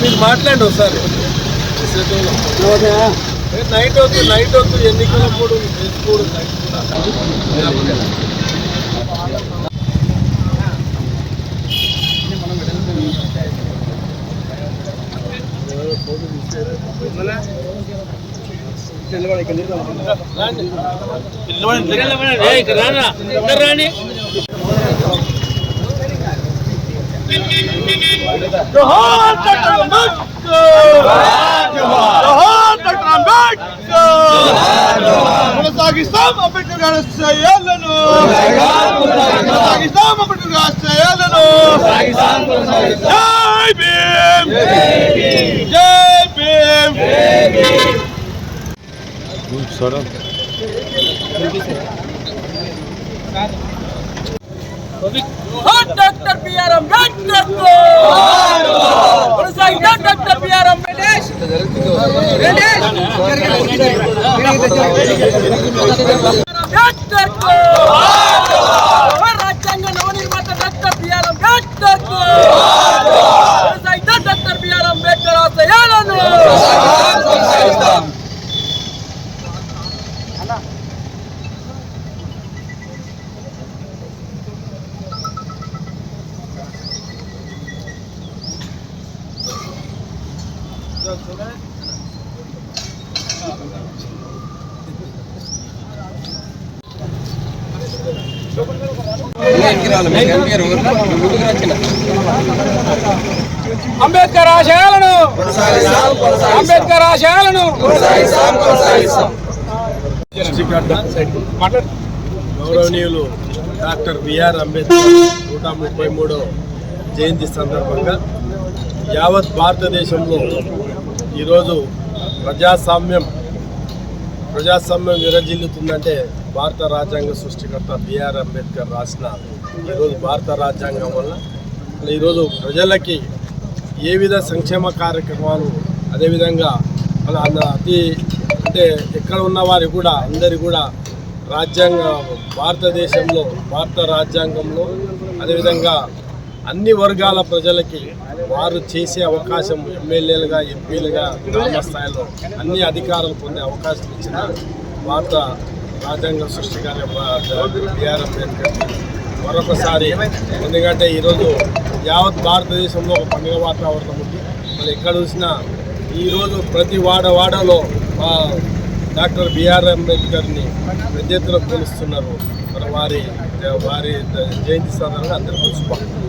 మీరు మాట్లాడండి ఒకసారి. నైట్ వద్దు ఎన్నికల కూడా చేసుకోవడం నైట్ కూడా. కొనసాగిస్తాం అంబేద్కర్ గారి ఆశయాలను, కొనసాగిస్తాం అంబేద్కర్ గారి ఆశయాలను. జై భీమ్, జై భీమ్. డాక్టర్ బిఆర్ అంబేద్కర్ కొనసాగిస్తాం. డాక్టర్ బిఆర్ అంబేద్కర్ రాజ్యాంగ నవనిర్మాత డాక్టర్ బిఆర్ అంబేద్కర్ కొనసాగిస్తాం. డాక్టర్ బిఆర్ అంబేద్కర్ ఆశయాలను. అంబేద్కర్ ఆశయాలను, అంబేద్కర్ ఆశయాలను. గౌరవనీయులు డాక్టర్ బిఆర్ అంబేద్కర్ 133వ జయంతి సందర్భంగా యావత్ భారతదేశంలో ఈరోజు ప్రజాస్వామ్యం విరజిల్లుతుందంటే భారత రాజ్యాంగ సృష్టికర్త బిఆర్ అంబేద్కర్ రాసిన ఈరోజు భారత రాజ్యాంగం వల్ల ఈరోజు ప్రజలకి ఏ విధ సంక్షేమ కార్యక్రమాలు, అదేవిధంగా అంటే ఎక్కడ ఉన్న వారికి కూడా అందరికీ కూడా భారతదేశంలో భారత రాజ్యాంగంలో అదేవిధంగా అన్ని వర్గాల ప్రజలకి వారు చేసే అవకాశం, ఎమ్మెల్యేలుగా ఎంపీలుగా గ్రామ స్థాయిలో అన్ని అధికారాలు పొందే అవకాశం ఇచ్చిన భారత రాజ్యాంగ సృష్టికారి బిఆర్ అంబేద్కర్ మరొకసారి. ఎందుకంటే ఈరోజు యావత్ భారతదేశంలో ఒక పండుగ వాతావరణం ఉంది. మళ్ళీ ఎక్కడ చూసినా ఈరోజు ప్రతి వాడలో డాక్టర్ బిఆర్ అంబేద్కర్ని పెద్ద ఎత్తున కొలుస్తున్నారు. మరి వారి జయంతి సందర్భంగా అందరికీ శుభాకాంక్షలు.